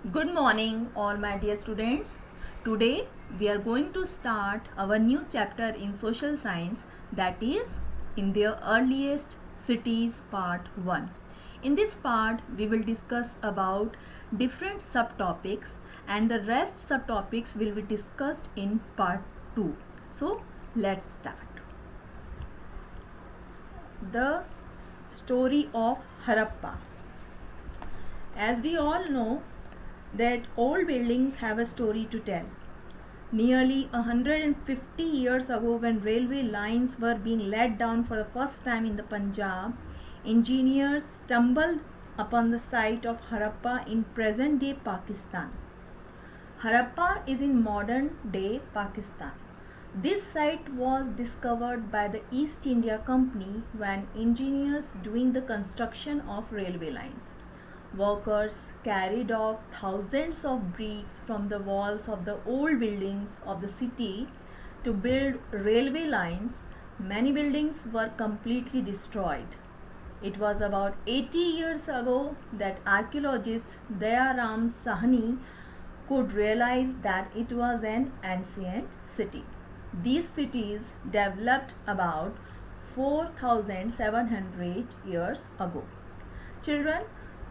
Good morning, all my dear students. Today we are going to start our new chapter in social science, that is in their earliest cities part 1. In this part we will discuss about different subtopics and the rest subtopics will be discussed in part 2. So let's start. The story of Harappa. As we all know, that old buildings have a story to tell. Nearly 150 years ago, when railway lines were being laid down for the first time in the Punjab, engineers stumbled upon the site of Harappa in present-day Pakistan. Harappa is in modern-day Pakistan. This site was discovered by the East India Company when engineers doing the construction of railway lines. Workers carried off thousands of bricks from the walls of the old buildings of the city to build railway lines. Many buildings were completely destroyed. It was about 80 years ago that archaeologist Dayaram Sahni could realize that it was an ancient city. These cities developed about 4,700 years ago. Children,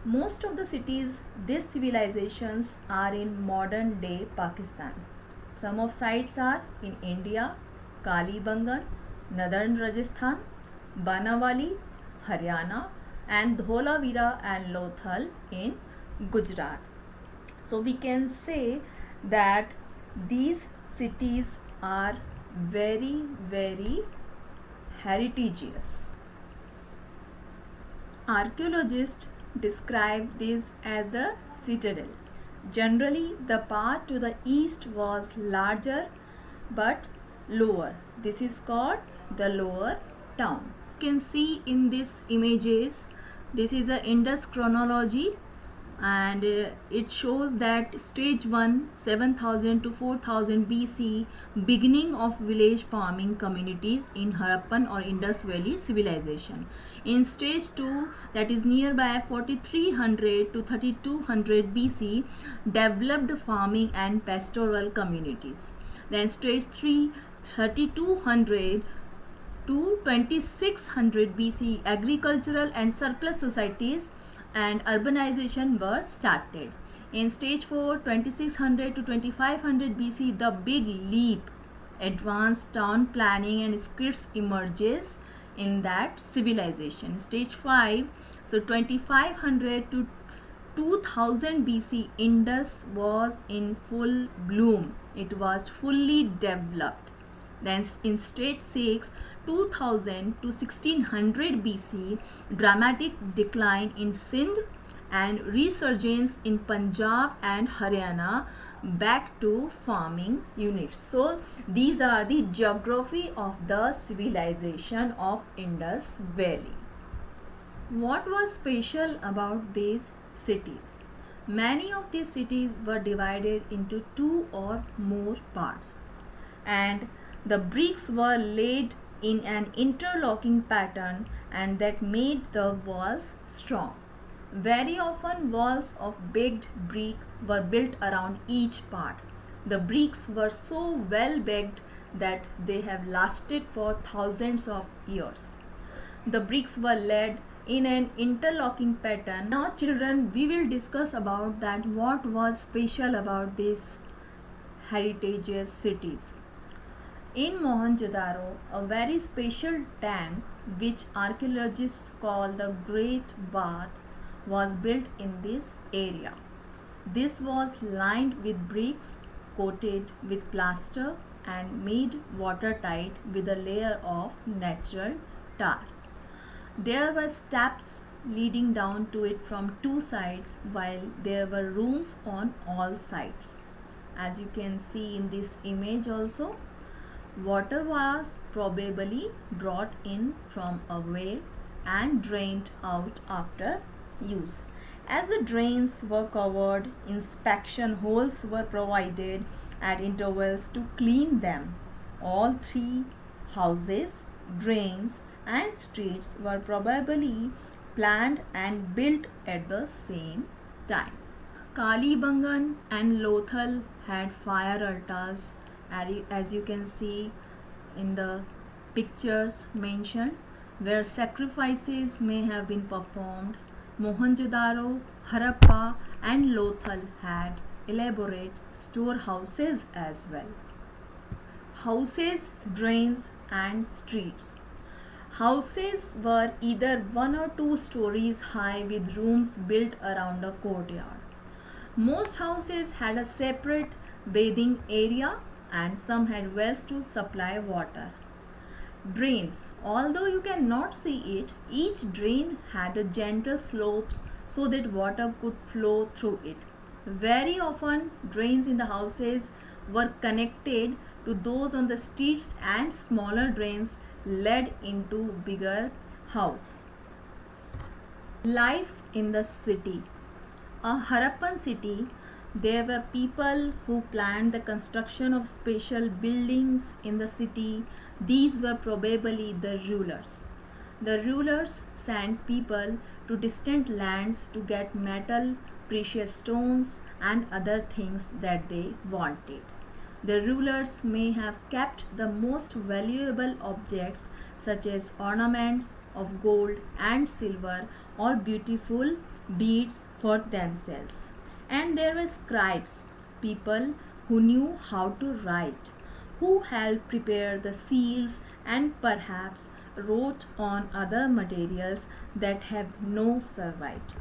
most of the cities, these civilizations are in modern day Pakistan. Some of sites are in India, Kalibangan, Northern Rajasthan, Banawali, Haryana, and Dholavira and Lothal in Gujarat. So we can say that these cities are very heritageous. Archaeologists describe this as the citadel. Generally, the part to the east was larger but lower. This is called the lower town. You can see in these images, this is the Indus chronology, and it shows that stage 1 7000 to 4000 BC, beginning of village farming communities in Harappan or Indus Valley civilization. In stage 2, that is nearby 4300 to 3200 BC, developed farming and pastoral communities. Then stage 3 3200 to 2600 BC, agricultural and surplus societies and urbanization were started. In stage 4 2600 to 2500 BC, the big leap, advanced town planning and scripts emerges in that civilization. Stage 5, so 2500 to 2000 BC, Indus was in full bloom. It was fully developed. Then in stage 6, 2000 to 1600 BC, dramatic decline in Sindh and resurgence in Punjab and Haryana, back to farming units. So these are the geography of the civilization of Indus Valley. What was special about these cities? Many of these cities were divided into 2 or more parts, and the bricks were laid in an interlocking pattern, and that made the walls strong. Very often walls of baked brick were built around each part. The bricks were so well baked that they have lasted for thousands of years. The bricks were laid in an interlocking pattern. Now children, we will discuss about that what was special about these heritage cities. In Mohenjo-daro, a very special tank which archaeologists call the Great Bath was built in this area. This was lined with bricks, coated with plaster and made watertight with a layer of natural tar. There were steps leading down to it from 2 sides, while there were rooms on all sides. As you can see in this image also, water was probably brought in from a well and drained out after use. As the drains were covered, inspection holes were provided at intervals to clean them. All 3 houses, drains and streets were probably planned and built at the same time. Kalibangan and Lothal had fire altars, as you can see in the pictures mentioned, where sacrifices may have been performed. Mohenjo-daro, Harappa and Lothal had elaborate storehouses as well. Houses, drains and streets. Houses were either 1 or 2 stories high with rooms built around a courtyard. Most houses had a separate bathing area and some had wells to supply water. Drains. Although you cannot see it, each drain had a gentle slopes so that water could flow through it. Very often, drains in the houses were connected to those on the streets and smaller drains led into bigger house. Life in the city. A Harappan city, there were people who planned the construction of special buildings in the city. These were probably the rulers. The rulers sent people to distant lands to get metal, precious stones, and other things that they wanted. The rulers may have kept the most valuable objects such as ornaments of gold and silver or beautiful beads for themselves. And there were scribes, people who knew how to write, who helped prepare the seals and perhaps wrote on other materials that have no survived.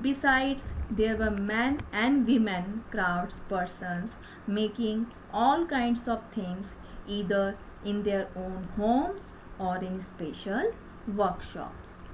Besides, there were men and women craftspersons making all kinds of things either in their own homes or in special workshops.